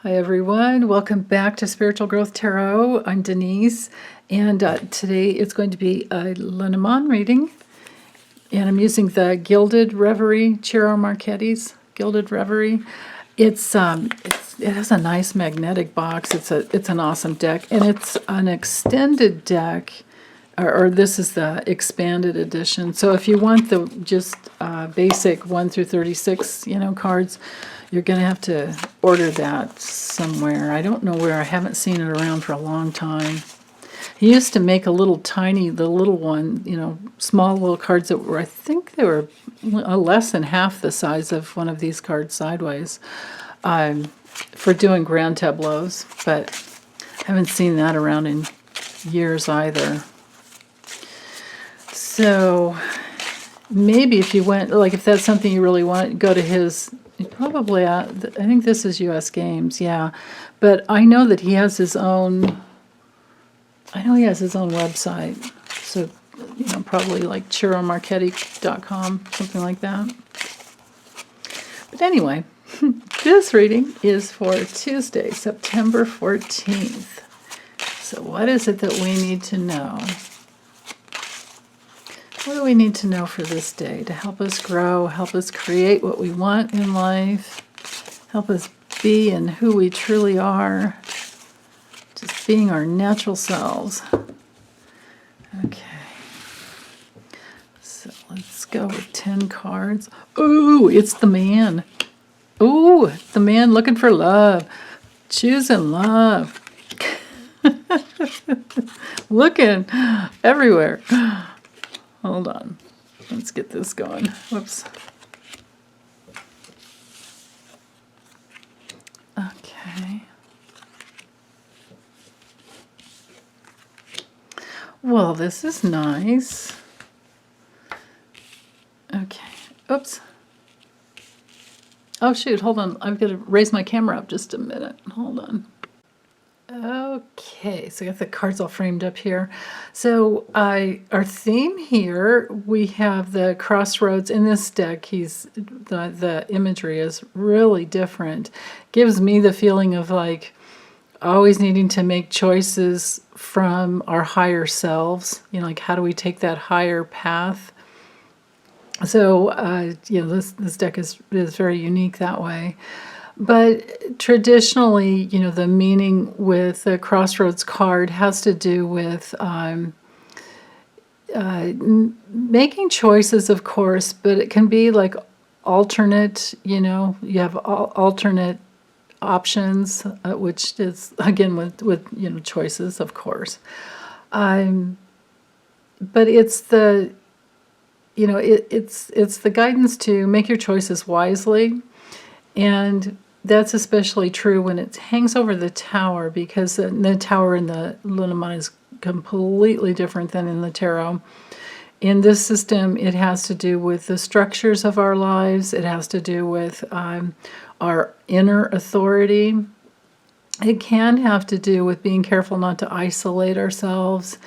Hi everyone, welcome back to Spiritual Growth Tarot. I'm Denise, and today it's going to be a Lenormand reading, and I'm using the Gilded Reverie, Ciro Marchetti's Gilded Reverie. It has a nice magnetic box. It's an awesome deck, and it's an extended deck, or this is the expanded edition. So if you want the just basic 1 through 36, cards, you're going to have to order that somewhere. I don't know where. I haven't seen it around for a long time. He used to make the little one, small little cards that were, I think they were less than half the size of one of these cards sideways, for doing grand tableaus, but I haven't seen that around in years either. So maybe if you went, if that's something you really want, go to his, probably, I think this is U.S. Games, yeah. But I know that he has his own, website. So, probably like ChiroMarchetti.com, something like that. But anyway, this reading is for Tuesday, September 14th. So what is it that we need to know? What do we need to know for this day to help us grow, help us create what we want in life, help us be in who we truly are, just being our natural selves? Okay. So let's go with 10 cards. Ooh, it's the man. Ooh, the man looking for love, choosing love. Looking everywhere. Hold on. Let's get this going. Whoops. Okay. Well, this is nice. Okay. Oops. Oh, shoot. Hold on. I've got to raise my camera up just a minute. Hold on. Okay, so I got the cards all framed up here. So our theme here, we have the crossroads. In this deck, the imagery is really different. Gives me the feeling of like always needing to make choices from our higher selves. Like how do we take that higher path? So this deck is very unique that way. But traditionally, the meaning with the Crossroads card has to do with making choices, of course, but it can be like alternate, you have alternate options, which is, again, with choices, of course. But it's the, it's the guidance to make your choices wisely. And that's especially true when it hangs over the tower, because the tower in the Lenormand is completely different than in the tarot. In this system, it has to do with the structures of our lives. It has to do with our inner authority. It can have to do with being careful not to isolate ourselves.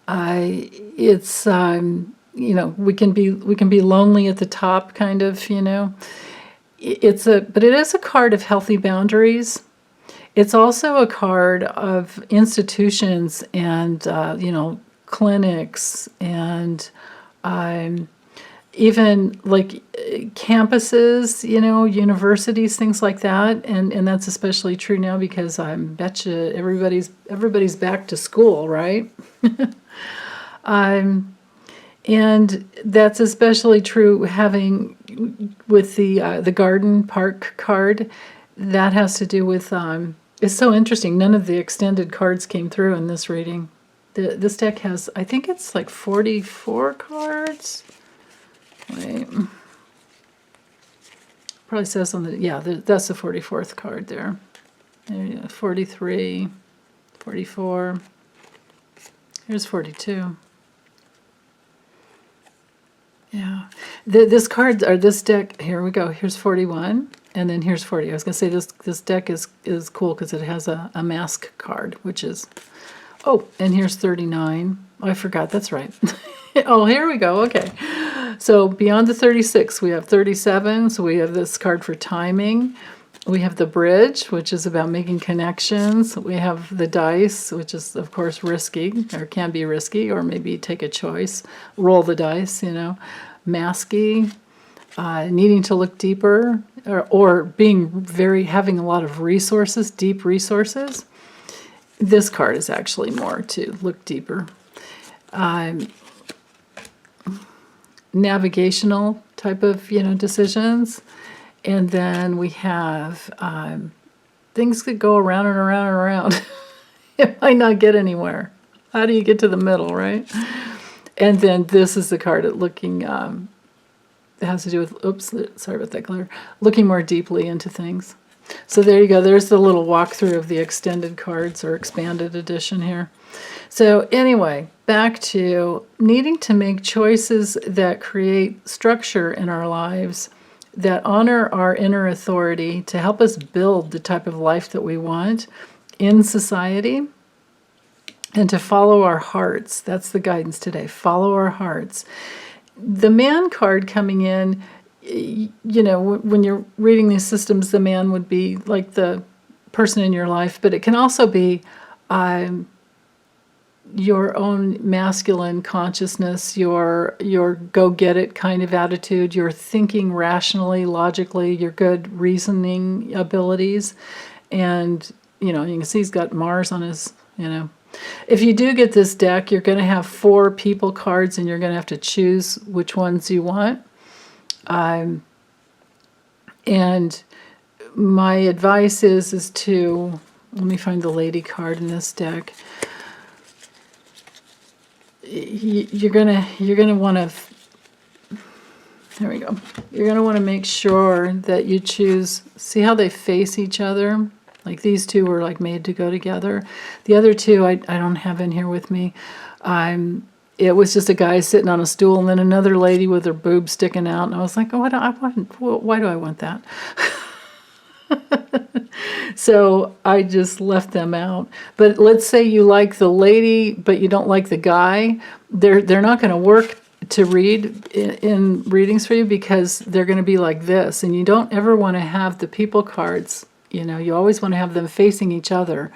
It's we can be lonely at the top, kind of, but it is a card of healthy boundaries. It's also a card of institutions and, clinics and even like campuses, universities, things like that. And that's especially true now because I betcha everybody's back to school, right? And that's especially true having with the garden park card. That has to do with, it's so interesting, none of the extended cards came through in this reading. This deck has, I think it's like 44 cards. Wait. Probably says on the, yeah, that's the 44th card there. There you go, 43, 44. Here's 42. Yeah, this card, or this deck, here we go, here's 41, and then here's 40. I was going to say this deck is cool because it has a mask card, which is, oh, and here's 39. Oh, I forgot, that's right. Oh, here we go, okay. So beyond the 36, we have 37, so we have this card for timing. We have the bridge, which is about making connections. We have the dice, which is, of course, risky, or can be risky, or maybe take a choice, roll the dice, Masky, needing to look deeper, or having a lot of resources, deep resources. This card is actually more to look deeper. Navigational type of, decisions. And then we have things that go around and around and around. It might not get anywhere. How do you get to the middle, right? And then this is the card at looking, it has to do with, oops, sorry about that glare, looking more deeply into things. So there you go. There's the little walkthrough of the extended cards or expanded edition here. So anyway, back to needing to make choices that create structure in our lives, that honor our inner authority to help us build the type of life that we want in society, and to follow our hearts. That's the guidance today. Follow our hearts. The man card coming in, when you're reading these systems, the man would be like the person in your life, but it can also be your own masculine consciousness, your go-get-it kind of attitude, your thinking rationally, logically, your good reasoning abilities. And, you can see he's got Mars on his, If you do get this deck, you're going to have 4 people cards, and you're going to have to choose which ones you want. And my advice is to, let me find the lady card in this deck. You're gonna want to, there we go. You're gonna want to make sure that you choose, see how they face each other? Like these two were like made to go together. The other two I don't have in here with me. It was just a guy sitting on a stool, and then another lady with her boobs sticking out, and I was like, why do I want that? So I just left them out. But let's say you like the lady, but you don't like the guy. They're not going to work to read in readings for you, because they're going to be like this. And you don't ever want to have the people cards. You always want to have them facing each other.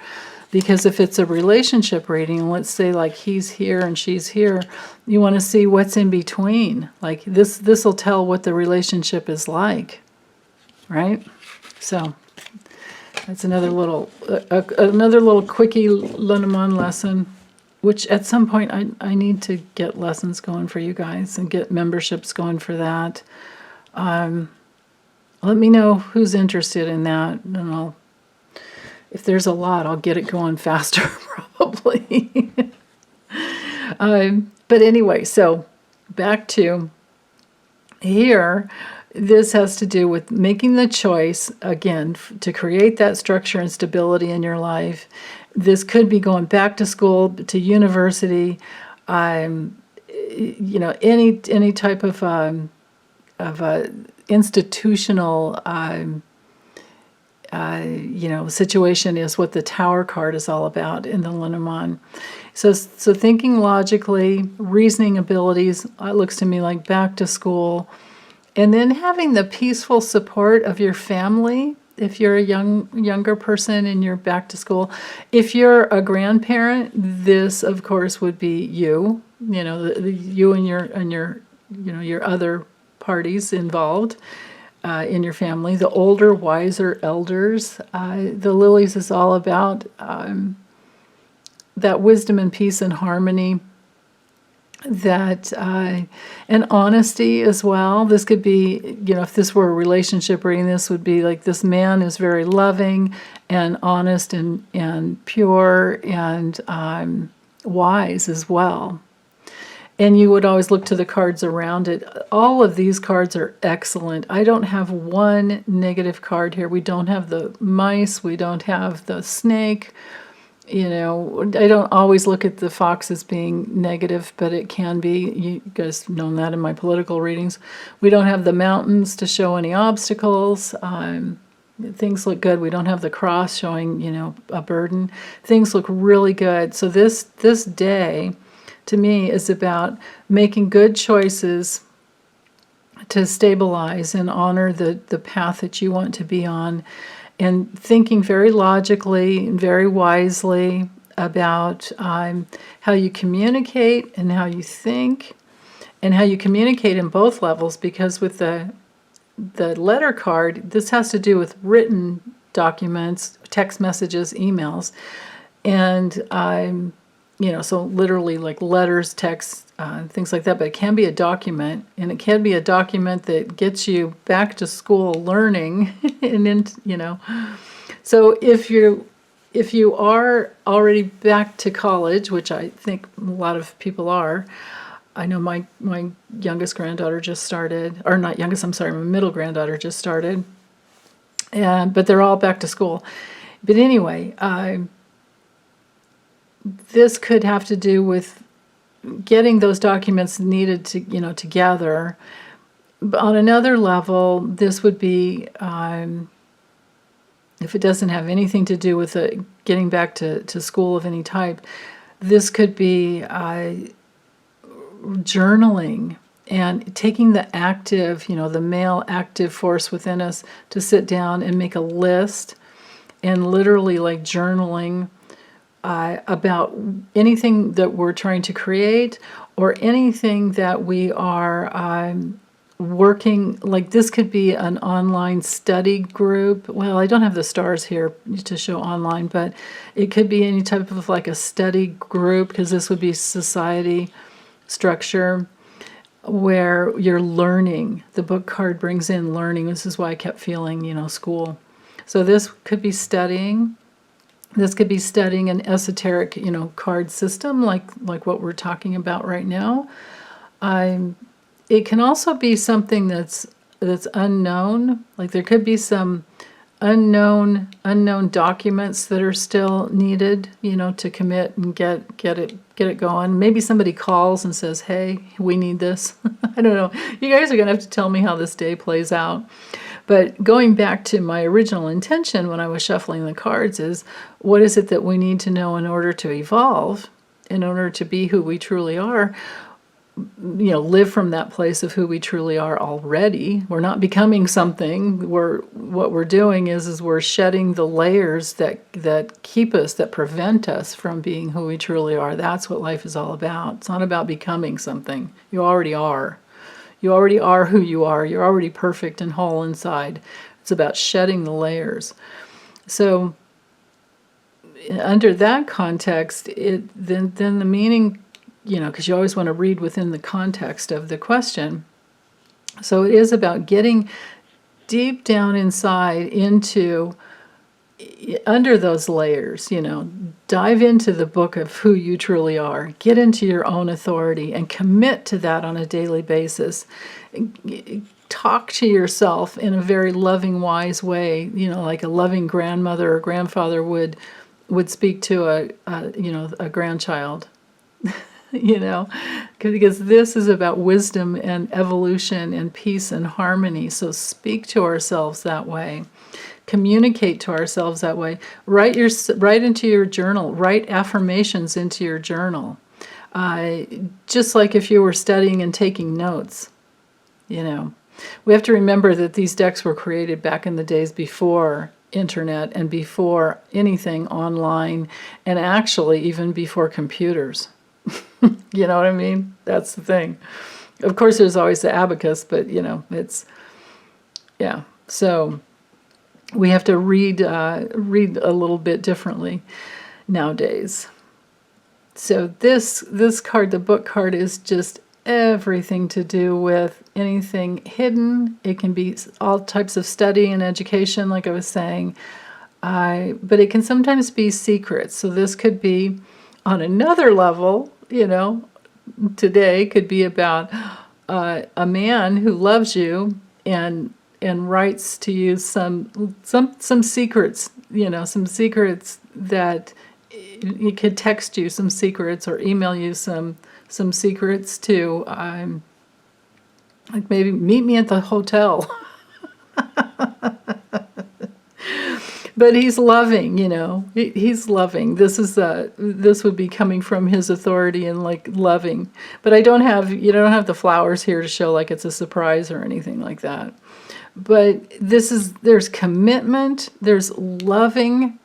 Because if it's a relationship reading, let's say like he's here and she's here, you want to see what's in between. Like this will tell what the relationship is like, right? So that's another little quickie Lenormand lesson, which at some point I need to get lessons going for you guys and get memberships going for that. Let me know who's interested in that, and if there's a lot, I'll get it going faster probably. But anyway, so back to here. This has to do with making the choice, again, to create that structure and stability in your life. This could be going back to school, to university, any type of institutional, situation is what the Tower card is all about in the Lenormand. So thinking logically, reasoning abilities, it looks to me like back to school. And then having the peaceful support of your family, if you're a younger person and you're back to school. If you're a grandparent, this, of course, would be you. You and your other parties involved in your family. The older, wiser elders. The Lilies is all about that wisdom and peace and harmony. That and honesty as well. This could be, if this were a relationship reading, this would be like this man is very loving and honest and pure and wise as well. And you would always look to the cards around it. All of these cards are excellent. I don't have one negative card here. We don't have the mice. We don't have the snake. I don't always look at the fox as being negative, but it can be. You guys know that in my political readings. We don't have the mountains to show any obstacles. Things look good. We don't have the cross showing, a burden. Things look really good. So this day, to me, is about making good choices to stabilize and honor the path that you want to be on. and thinking very logically and very wisely about how you communicate and how you think and how you communicate in both levels, because with the letter card, this has to do with written documents, text messages, emails, and so literally like letters, texts, things like that. But it can be a document, and it can be a document that gets you back to school learning, and then So if you are already back to college, which I think a lot of people are. I know my youngest granddaughter just started, or not youngest, I'm sorry, my middle granddaughter just started, but they're all back to school. But anyway, this could have to do with getting those documents needed to together. But on another level, this would be, if it doesn't have anything to do with getting back to school of any type, this could be journaling and taking the active, the male active force within us to sit down and make a list and literally like journaling about anything that we're trying to create or anything that we are working. Like this could be an online study group. Well, I don't have the stars here to show online, but it could be any type of like a study group, because this would be society structure where you're learning. The book card brings in learning. This is why I kept feeling, school. So this could be studying. This could be studying an esoteric, card system like what we're talking about right now. It can also be something that's unknown. Like there could be some unknown documents that are still needed, to commit and get it going. Maybe somebody calls and says, "Hey, we need this." I don't know. You guys are going to have to tell me how this day plays out. But going back to my original intention when I was shuffling the cards is, what is it that we need to know in order to evolve, in order to be who we truly are? Live from that place of who we truly are already. We're not becoming something. What we're doing is we're shedding the layers that keep us, that prevent us from being who we truly are. That's what life is all about. It's not about becoming something. You already are. You already are who you are. You're already perfect and whole inside. It's about shedding the layers. So under that context, then the meaning, because you always want to read within the context of the question. So it is about getting deep down inside under those layers, dive into the book of who you truly are, get into your own authority and commit to that on a daily basis. Talk to yourself in a very loving, wise way, like a loving grandmother or grandfather would speak to a grandchild. Because this is about wisdom and evolution and peace and harmony. So speak to ourselves that way. Communicate to ourselves that way. Write into your journal. Write affirmations into your journal. Just like if you were studying and taking notes. We have to remember that these decks were created back in the days before internet and before anything online, and actually even before computers. You know what I mean? That's the thing. Of course, there's always the abacus, but So we have to read a little bit differently nowadays. So this card, the book card, is just everything to do with anything hidden. It can be all types of study and education, like I was saying, but it can sometimes be secrets. So this could be on another level. Today could be about a man who loves you and writes to you some secrets, some secrets that he could text you some secrets or email you some secrets to, like maybe meet me at the hotel. But he's loving, he's loving. This would be coming from his authority and like loving. But you don't have the flowers here to show like it's a surprise or anything like that. But there's commitment, there's loving,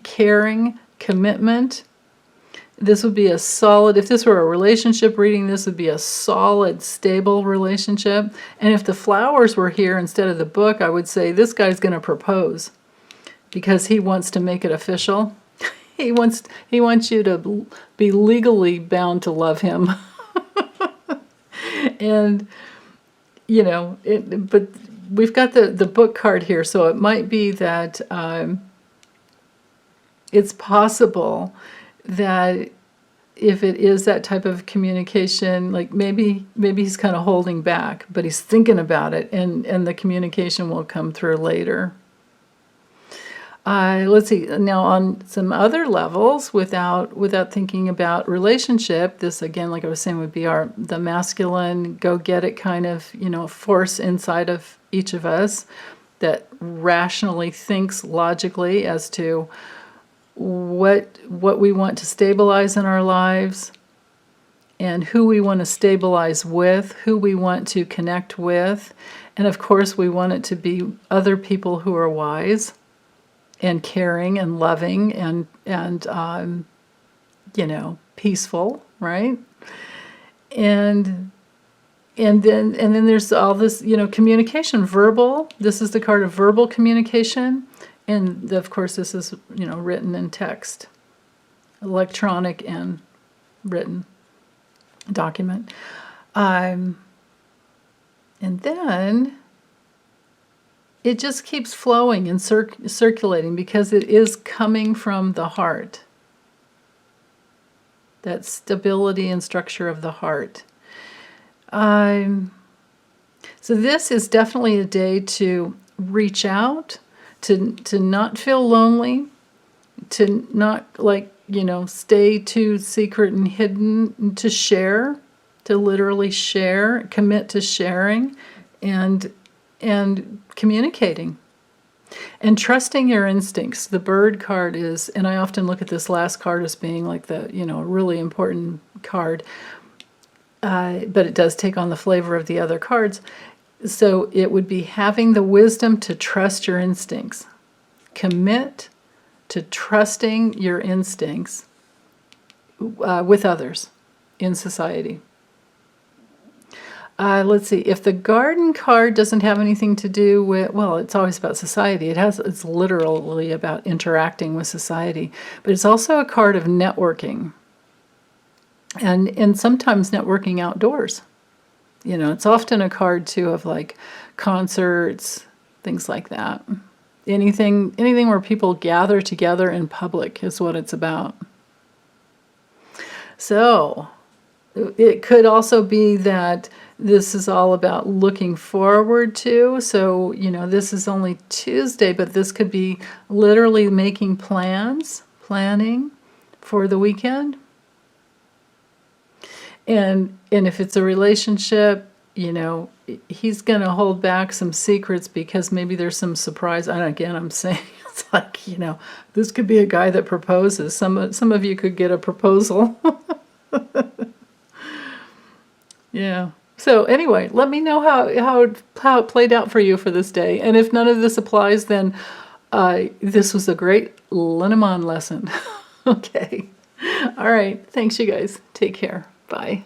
caring commitment. This would be a solid, if this were a relationship reading, this would be a solid, stable relationship. And if the flowers were here instead of the book, I would say this guy's going to propose because he wants to make it official. He wants you to be legally bound to love him. And, but we've got the book card here, so it might be that it's possible that if it is that type of communication, like maybe he's kind of holding back, but he's thinking about it, and the communication will come through later. Let's see, now on some other levels, without thinking about relationship, this again, like I was saying, would be the masculine, go get it kind of, force inside of each of us that rationally thinks logically as to what we want to stabilize in our lives and who we want to stabilize with, who we want to connect with. And of course, we want it to be other people who are wise and caring and loving and peaceful, right? And then there's all this, communication, verbal. This is the card of verbal communication. And of course, this is, written in text, electronic and written document. And then it just keeps flowing and circulating because it is coming from the heart. That stability and structure of the heart. So this is definitely a day to reach out, to not feel lonely, to not stay too secret and hidden, to share, to literally share, commit to sharing and communicating and trusting your instincts. The bird card is, and I often look at this last card as being like the, really important card, but it does take on the flavor of the other cards. So it would be having the wisdom to trust your instincts. Commit to trusting your instincts with others in society. Let's see, if the garden card doesn't have anything to do with, well, it's always about society. It's literally about interacting with society. But it's also a card of networking. And sometimes networking outdoors. It's often a card too of like concerts, things like that. Anything where people gather together in public is what it's about. So it could also be that this is all about looking forward to. So, this is only Tuesday, but this could be literally making planning for the weekend. And if it's a relationship, he's going to hold back some secrets because maybe there's some surprise. And again, I'm saying it's like, this could be a guy that proposes. Some of you could get a proposal. Yeah. So anyway, let me know how it played out for you for this day. And if none of this applies, then this was a great Lenormand lesson. Okay. All right. Thanks, you guys. Take care. Bye.